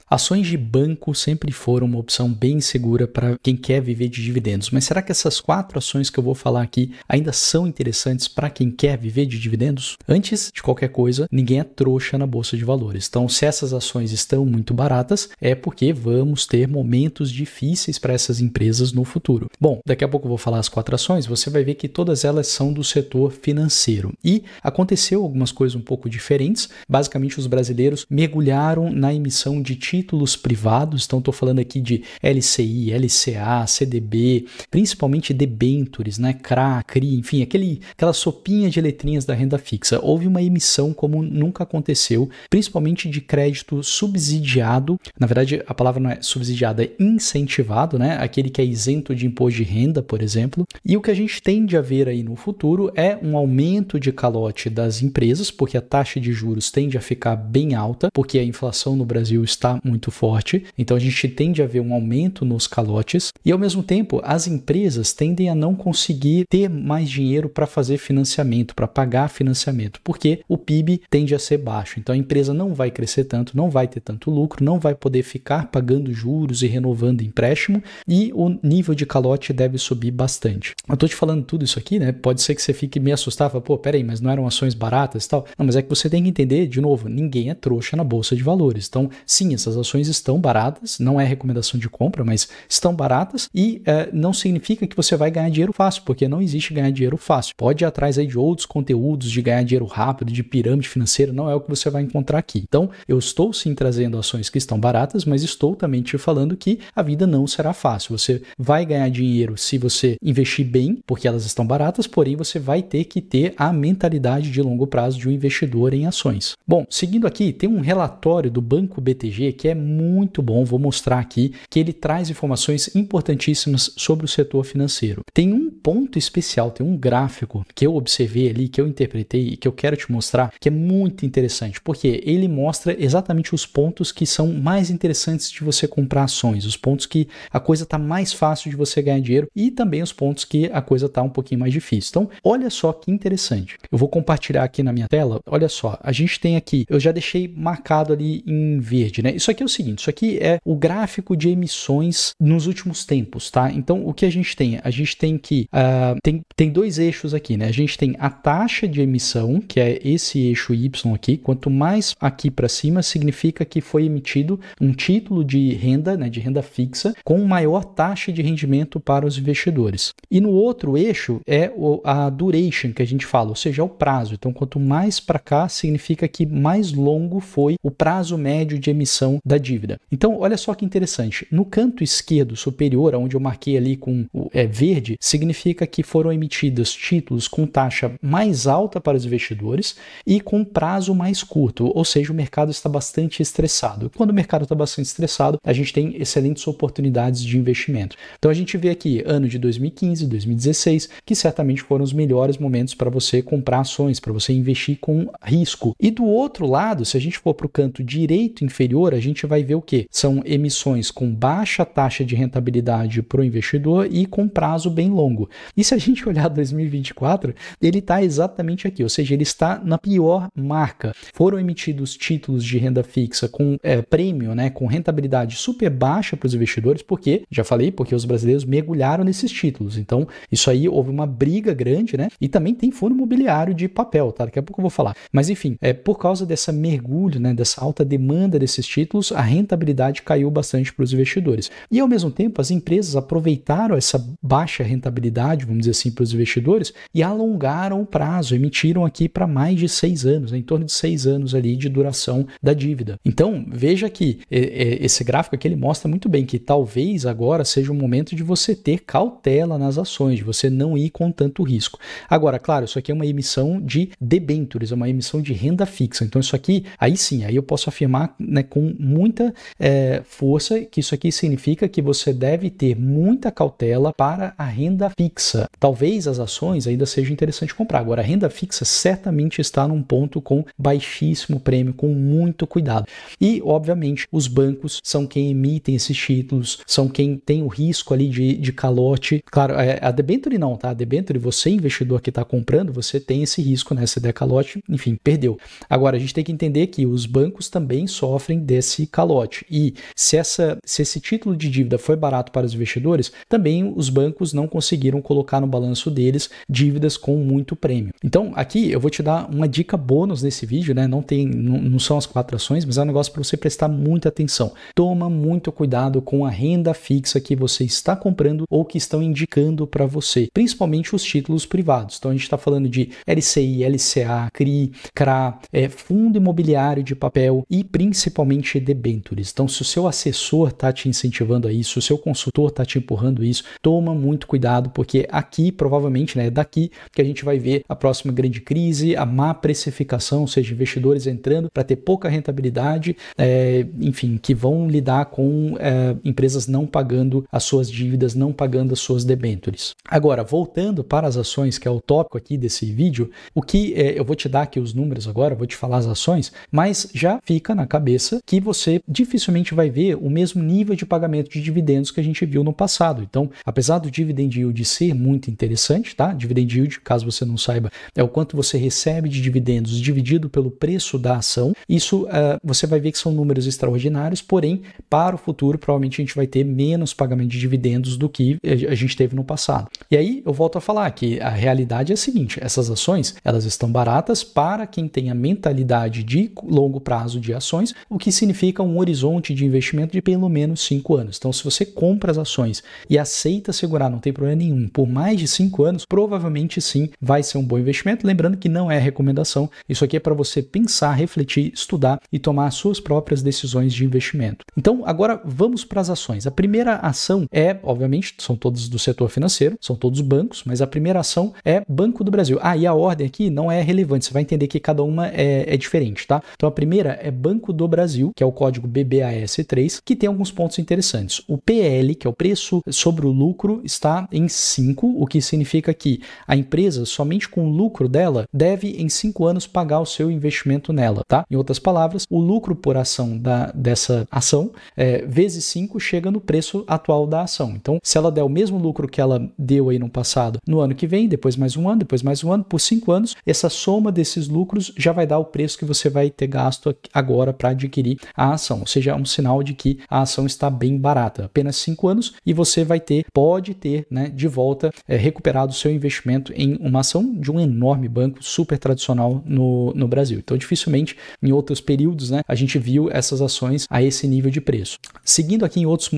Ações de banco sempre foram uma opção bem segura para quem quer viver de dividendos, mas será que essas 4 ações que eu vou falar aqui ainda são interessantes para quem quer viver de dividendos? Antes de qualquer coisa, ninguém é trouxa na bolsa de valores. Então, se essas ações estão muito baratas, é porque vamos ter momentos difíceis para essas empresas no futuro. Bom, daqui a pouco eu vou falar as 4 ações, você vai ver que todas elas são do setor financeiro. E aconteceu algumas coisas um pouco diferentes. Basicamente, os brasileiros mergulharam na emissão de títulos privados, então estou falando aqui de LCI, LCA, CDB, principalmente debentures, né, CRA, CRI, enfim, aquela sopinha de letrinhas da renda fixa. Houve uma emissão como nunca aconteceu, principalmente de crédito subsidiado, na verdade a palavra não é subsidiado, é incentivado, né, aquele que é isento de imposto de renda, por exemplo, e o que a gente tende a ver aí no futuro é um aumento de calote das empresas, porque a taxa de juros tende a ficar bem alta, porque a inflação no Brasil está muito forte, então a gente tende a ver um aumento nos calotes e ao mesmo tempo as empresas tendem a não conseguir ter mais dinheiro para fazer financiamento, para pagar financiamento, porque o PIB tende a ser baixo, então a empresa não vai crescer tanto, não vai ter tanto lucro, não vai poder ficar pagando juros e renovando empréstimo e o nível de calote deve subir bastante. Eu tô te falando tudo isso aqui, né? Pode ser que você fique meio assustado, fala, pô, peraí, mas não eram ações baratas e tal? Não, mas é que você tem que entender, de novo, ninguém é trouxa na bolsa de valores. Então, sim, essas ações estão baratas, não é recomendação de compra, mas estão baratas e não significa que você vai ganhar dinheiro fácil, porque não existe ganhar dinheiro fácil. Pode ir atrás aí de outros conteúdos de ganhar dinheiro rápido, de pirâmide financeira, não é o que você vai encontrar aqui. Então, eu estou sim trazendo ações que estão baratas, mas estou também te falando que a vida não será fácil. Você vai ganhar dinheiro se você investir bem, porque elas estão baratas, porém você vai ter que ter a mentalidade de longo prazo de um investidor em ações. Bom, seguindo aqui, tem um relatório do Banco BTG que é muito bom, vou mostrar aqui, que ele traz informações importantíssimas sobre o setor financeiro. Tem um ponto especial, tem um gráfico que eu observei ali, que eu interpretei e que eu quero te mostrar, que é muito interessante, porque ele mostra exatamente os pontos que são mais interessantes de você comprar ações, os pontos que a coisa está mais fácil de você ganhar dinheiro e também os pontos que a coisa está um pouquinho mais difícil. Então, olha só que interessante. Eu vou compartilhar aqui na minha tela, olha só, a gente tem aqui, eu já deixei marcado ali em verde, né? Isso aqui é o seguinte, isso aqui é o gráfico de emissões nos últimos tempos, tá? Então, o que a gente tem? A gente tem que, tem 2 eixos aqui, né? A gente tem a taxa de emissão, que é esse eixo Y aqui, quanto mais aqui para cima, significa que foi emitido um título de renda, né, de renda fixa, com maior taxa de rendimento para os investidores. E no outro eixo é a duration que a gente fala, ou seja, é o prazo. Então, quanto mais para cá, significa que mais longo foi o prazo médio de emissão da dívida. Então, olha só que interessante. No canto esquerdo superior, onde eu marquei ali com verde, significa que foram emitidos títulos com taxa mais alta para os investidores e com prazo mais curto, ou seja, o mercado está bastante estressado. Quando o mercado está bastante estressado, a gente tem excelentes oportunidades de investimento. Então, a gente vê aqui ano de 2015, 2016, que certamente foram os melhores momentos para você comprar ações, para você investir com risco. E do outro lado, se a gente for para o canto direito inferior, a gente vai ver o quê? São emissões com baixa taxa de rentabilidade para o investidor e com prazo bem longo. E se a gente olhar 2024, ele está exatamente aqui, ou seja, ele está na pior marca. Foram emitidos títulos de renda fixa com prêmio, né, com rentabilidade super baixa para os investidores, porque, já falei, porque os brasileiros mergulharam nesses títulos. Então, isso aí houve uma briga grande, né? E também tem fundo imobiliário de papel, tá? Daqui a pouco eu vou falar. Mas, enfim, por causa dessa mergulho, né, dessa alta demanda desses títulos, a rentabilidade caiu bastante para os investidores. E, ao mesmo tempo, as empresas aproveitaram essa baixa rentabilidade, vamos dizer assim, para os investidores e alongaram o prazo, emitiram aqui para mais de 6 anos, né, em torno de 6 anos ali de duração da dívida. Então, veja que esse gráfico aqui ele mostra muito bem que talvez agora seja o momento de você ter cautela nas ações, de você não ir com tanto risco. Agora, claro, isso aqui é uma emissão de debentures, é uma emissão de renda fixa. Então, isso aqui, aí sim, aí eu posso afirmar, né, com muita força que isso aqui significa que você deve ter muita cautela para a renda fixa. Talvez as ações ainda seja interessante comprar. Agora, a renda fixa certamente está num ponto com baixíssimo prêmio, com muito cuidado. E, obviamente, os bancos são quem emitem esses títulos, são quem tem o risco ali de calote. Claro, a debenture não, tá? A debenture, você investidor que está comprando, você tem esse risco, né? Se der calote, enfim, perdeu. Agora, a gente tem que entender que os bancos também sofrem esse calote. E se esse título de dívida foi barato para os investidores, também os bancos não conseguiram colocar no balanço deles dívidas com muito prêmio. Então, aqui eu vou te dar uma dica bônus nesse vídeo, né? Não são as 4 ações, mas é um negócio para você prestar muita atenção. Toma muito cuidado com a renda fixa que você está comprando ou que estão indicando para você, principalmente os títulos privados. Então, a gente está falando de LCI, LCA, CRI, CRA, fundo imobiliário de papel e principalmente debêntures. Então, se o seu assessor está te incentivando a isso, se o seu consultor está te empurrando isso, toma muito cuidado, porque aqui, provavelmente, né, é daqui que a gente vai ver a próxima grande crise, a má precificação, ou seja, investidores entrando para ter pouca rentabilidade, enfim, que vão lidar com empresas não pagando as suas dívidas, não pagando as suas debêntures. Agora, voltando para as ações, que é o tópico aqui desse vídeo, o que eu vou te dar aqui os números agora, vou te falar as ações, mas já fica na cabeça que você dificilmente vai ver o mesmo nível de pagamento de dividendos que a gente viu no passado. Então, apesar do dividend yield ser muito interessante, tá? Dividend yield, caso você não saiba, é o quanto você recebe de dividendos dividido pelo preço da ação. Isso você vai ver que são números extraordinários, porém, para o futuro, provavelmente a gente vai ter menos pagamento de dividendos do que a gente teve no passado. E aí, eu volto a falar que a realidade é a seguinte, essas ações, elas estão baratas para quem tem a mentalidade de longo prazo de ações, o que significa um horizonte de investimento de pelo menos 5 anos. Então, se você compra as ações e aceita segurar, não tem problema nenhum, por mais de 5 anos, provavelmente sim vai ser um bom investimento. Lembrando que não é recomendação, isso aqui é para você pensar, refletir, estudar e tomar as suas próprias decisões de investimento. Então, agora vamos para as ações. A primeira ação obviamente, são todos do setor financeiro, são todos bancos, mas a primeira ação é Banco do Brasil. E a ordem aqui não é relevante, você vai entender que cada uma é diferente, tá? Então, a primeira é Banco do Brasil, que é o código BBAS3, que tem alguns pontos interessantes. O PL, que é o preço sobre o lucro, está em 5, o que significa que a empresa, somente com o lucro dela, deve em 5 anos pagar o seu investimento nela, tá? Em outras palavras, o lucro por ação dessa ação, vezes 5, chega no preço atual da ação. Então, se ela der o mesmo lucro que ela deu aí no passado, no ano que vem, depois mais um ano, depois mais um ano, por 5 anos, essa soma desses lucros já vai dar o preço que você vai ter gasto agora para adquirir a ação. Ou seja, é um sinal de que a ação está bem barata. Apenas 5 anos e você pode ter, né, de volta, recuperado o seu investimento em uma ação de um enorme banco super tradicional no Brasil. Então, dificilmente, em outros períodos, né, a gente viu essas ações a esse nível de preço. Seguindo aqui em outros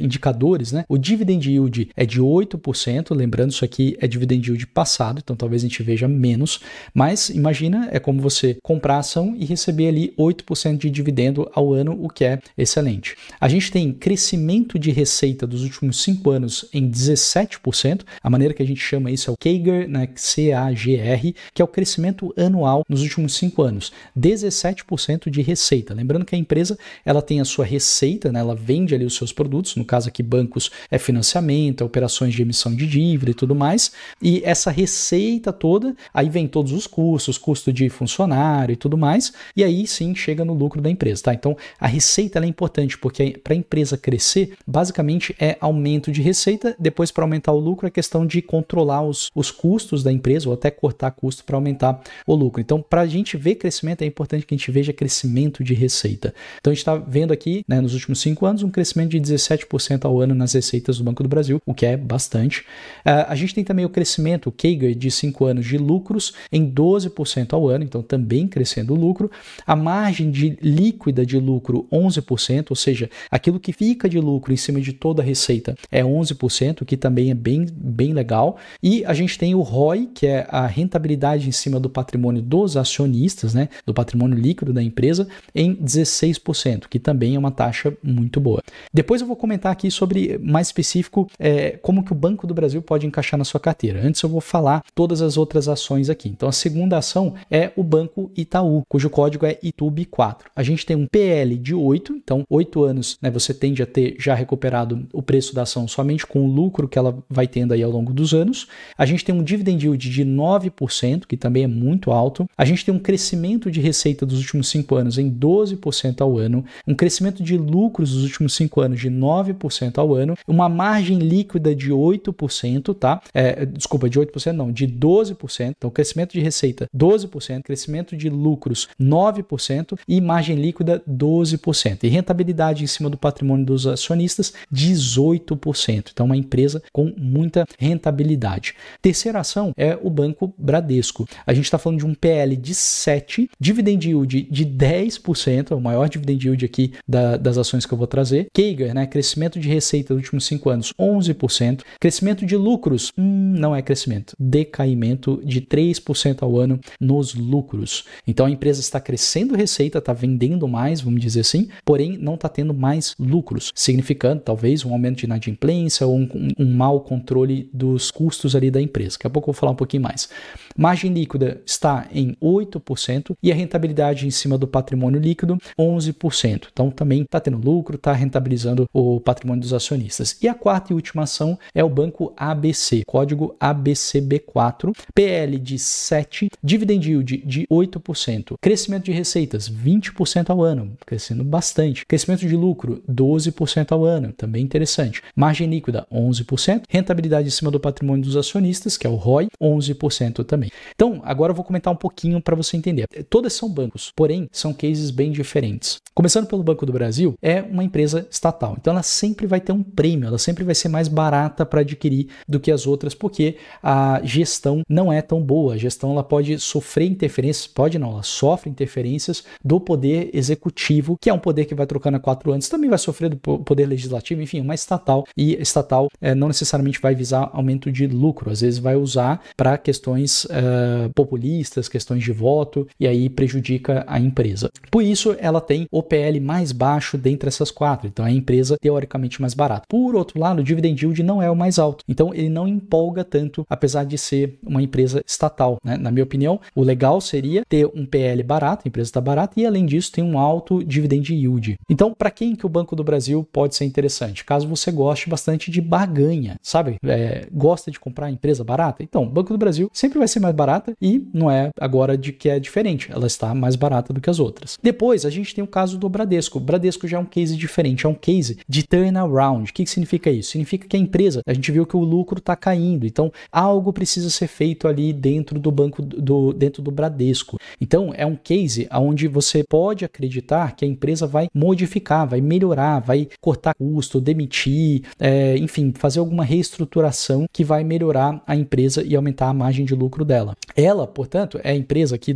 indicadores, né, o dividend yield é de 8%, lembrando, isso aqui é dividend yield passado, então talvez a gente veja menos, mas imagina, é como você comprar a ação e receber ali 8% de dividendo ao ano, o que é excelente. A gente tem crescimento de receita dos últimos 5 anos em 17%, a maneira que a gente chama isso é o CAGR, né, CAGR, que é o crescimento anual nos últimos 5 anos, 17% de receita. Lembrando que a empresa, ela tem a sua receita, né, ela vende ali os seus produtos, no caso aqui bancos é financiamento, é operações de emissão de dívida e tudo mais, e essa receita toda, aí vem todos os custos, custo de funcionário e tudo mais, e aí sim chega no lucro da empresa, tá? Então, a receita ela é importante, porque para a empresa crescer, basicamente é aumento de receita, depois para aumentar o lucro é questão de controlar os custos da empresa, ou até cortar custo para aumentar o lucro. Então, para a gente ver crescimento, é importante que a gente veja crescimento de receita. Então, a gente está vendo aqui, né, nos últimos 5 anos, um crescimento de 17% ao ano nas receitas do Banco do Brasil, o que é bastante. A gente tem também o crescimento, o CAGR de 5 anos de lucros em 12% ao ano, então também crescendo o lucro. A margem líquida de lucro 11%, ou seja, aquilo que fica de lucro em cima de toda a receita é 11%, que também é bem legal. E a gente tem o ROI, que é a rentabilidade em cima do patrimônio dos acionistas, né, do patrimônio líquido da empresa, em 16%, que também é uma taxa muito boa. Depois eu vou comentar aqui sobre, mais específico, como que o Banco do Brasil pode encaixar na sua carteira. Antes eu vou falar todas as outras ações aqui. Então, a segunda ação é o Banco Itaú, cujo código é ITUB4. A gente tem um PL de 8, então 8 anos, né, você tende a ter já recuperado o preço da ação somente com o lucro que ela vai tendo aí ao longo dos anos. A gente tem um dividend yield de 9%, que também é muito alto. A gente tem um crescimento de receita dos últimos 5 anos em 12% ao ano, um crescimento de lucros dos últimos 5 anos de 9% ao ano, uma margem líquida de 8%, tá? Desculpa, de 8% não, de 12%. Então, crescimento de receita 12%, crescimento de lucros 9% e margem líquida 12%. E rentabilidade em cima do patrimônio dos acionistas, 18%. Então, uma empresa com muita rentabilidade. Terceira ação é o Banco Bradesco. A gente está falando de um PL de 7, dividend yield de 10%, é o maior dividend yield aqui das ações que eu vou trazer. CAGR, né, crescimento de receita nos últimos 5 anos, 11%. Crescimento de lucros, não é crescimento, decaimento de 3% ao ano nos lucros. Então a empresa está crescendo receita, está vendendo mais, vamos dizer assim, porém não está tendo mais lucros, significando talvez um aumento de inadimplência ou um mau controle dos custos ali da empresa. Daqui a pouco eu vou falar um pouquinho mais. Margem líquida está em 8% e a rentabilidade em cima do patrimônio líquido, 11%. Então também está tendo lucro, está rentabilizando o patrimônio dos acionistas. E a quarta e última ação é o Banco ABC, código ABCB4, PL de 7, dividend yield de 8%, crescimento de receitas 20% ao ano, crescendo bastante, crescimento de lucro 12% ao ano, também interessante, margem líquida 11%, rentabilidade em cima do patrimônio dos acionistas, que é o ROI, 11% também. Então, agora eu vou comentar um pouquinho para você entender. Todas são bancos, porém são cases bem diferentes. Começando pelo Banco do Brasil, é uma empresa estatal, então ela sempre vai ter um prêmio, ela sempre vai ser mais barata para adquirir do que as outras, porque a gestão não é tão boa. A gestão ela pode sofrer interferências, ela sofre interferências do poder executivo, que é um poder que vai trocando a 4 anos, também vai sofrer do poder legislativo, enfim, uma estatal, e estatal não necessariamente vai visar aumento de lucro, às vezes vai usar para questões populistas, questões de voto, e aí prejudica a empresa. Por isso, ela tem o PL mais baixo dentre essas 4, então é a empresa teoricamente mais barata. Por outro lado, o dividend yield não é o mais alto, então ele não empolga tanto, apesar de ser uma empresa estatal, né? Na minha opinião, o legal seria ter um PL barato, a empresa está barata, e além disso tem um alto dividend yield. Então, para quem que o Banco do Brasil pode ser interessante? Caso você goste bastante de barganha, sabe? Gosta de comprar empresa barata? Então, o Banco do Brasil sempre vai ser mais barata e não é agora de que é diferente, ela está mais barata do que as outras. Depois, a gente tem o caso do Bradesco. O Bradesco já é um case diferente, é um case de turnaround. O que significa isso? Significa que a empresa, a gente viu que o lucro está caindo, então algo precisa ser feito ali dentro do banco, dentro do Bradesco. Então é um case onde você pode acreditar que a empresa vai modificar, vai melhorar, vai cortar custo, demitir, enfim, fazer alguma reestruturação que vai melhorar a empresa e aumentar a margem de lucro dela. Ela, portanto, é a empresa aqui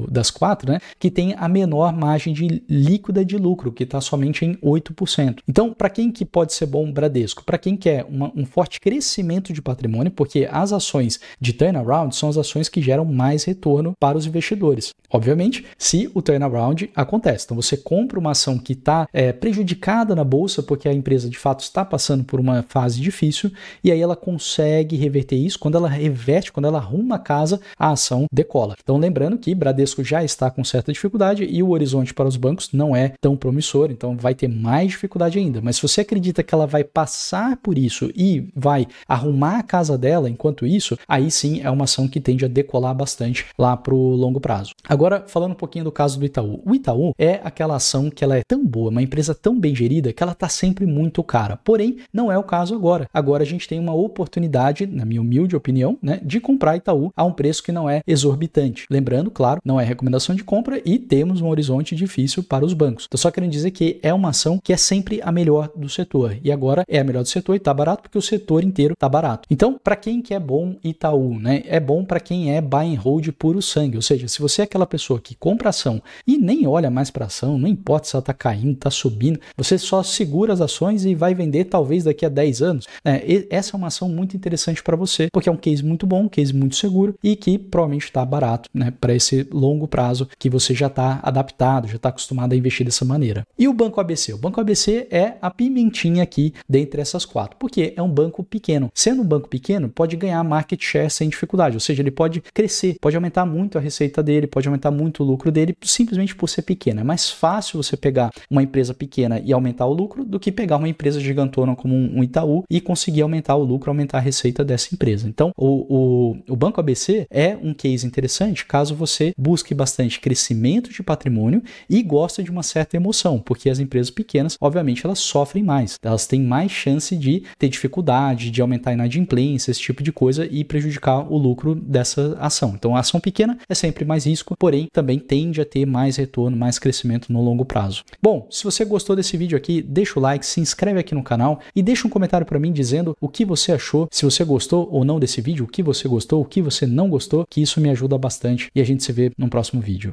das 4, né, que tem a menor margem líquida de lucro, que está somente em 8%. Então, para quem que pode ser bom Bradesco? Para quem quer um forte crescimento de patrimônio, porque as ações de turnaround são as ações que geram mais retorno para os investidores. Obviamente, se o turnaround acontece. Então, você compra uma ação que está prejudicada na bolsa, porque a empresa de fato está passando por uma fase difícil, e aí ela consegue reverter isso. Quando ela reverte, quando ela arruma a casa, a ação decola. Então, lembrando que Bradesco já está com certa dificuldade e o horizonte para os bancos não é tão promissor, então vai ter mais dificuldade ainda. Mas se você acredita que ela vai passar por isso e vai arrumar a casa dela enquanto isso, aí sim é uma ação que tende a decolar bastante lá para o longo prazo. Agora, falando um pouquinho do caso do Itaú. O Itaú é aquela ação que ela é tão boa, uma empresa tão bem gerida, que ela está sempre muito cara. Porém, não é o caso agora. Agora a gente tem uma oportunidade, na minha humilde opinião, né, de comprar Itaú a um preço que não é exorbitante. Lembrando, claro, não é recomendação de compra e temos um horizonte difícil para os bancos. Estou só querendo dizer que é uma ação que é sempre a melhor do setor. E agora é a melhor do setor e está barato porque o setor inteiro está barato. Então, para quem que é bom Itaú, né? É bom para quem é buy and hold puro sangue. Ou seja, se você é aquela pessoa que compra ação e nem olha mais para a ação, não importa se ela está caindo, está subindo, você só segura as ações e vai vender talvez daqui a 10 anos. Essa é uma ação muito interessante para você, porque é um case muito bom, um case muito seguro e que provavelmente está barato, né? Para esse longo prazo que você já está adaptado, já está acostumado a investir dessa maneira. E o Banco ABC? O Banco ABC é a pimentinha aqui dentre essas 4, porque é um banco pequeno. Sendo um banco pequeno, pode ganhar market share sem dificuldade, ou seja, ele pode crescer, pode aumentar muito a receita dele, pode aumentar muito o lucro dele, simplesmente por ser pequeno. É mais fácil você pegar uma empresa pequena e aumentar o lucro do que pegar uma empresa gigantona como um Itaú e conseguir aumentar o lucro, aumentar a receita dessa empresa. Então, o Banco ABC é um case interessante caso você busque bastante crescimento de patrimônio e gosta de uma certa emoção, porque as empresas pequenas, obviamente, elas sofrem mais. Elas têm mais chance de ter dificuldade, de aumentar a inadimplência, esse tipo de coisa e prejudicar o lucro dessa ação. Então, a ação pequena é sempre mais risco, porém, também tende a ter mais retorno, mais crescimento investimento no longo prazo. Bom, se você gostou desse vídeo aqui, deixa o like, se inscreve aqui no canal e deixa um comentário para mim dizendo o que você achou, se você gostou ou não desse vídeo, o que você gostou, o que você não gostou, que isso me ajuda bastante e a gente se vê no próximo vídeo.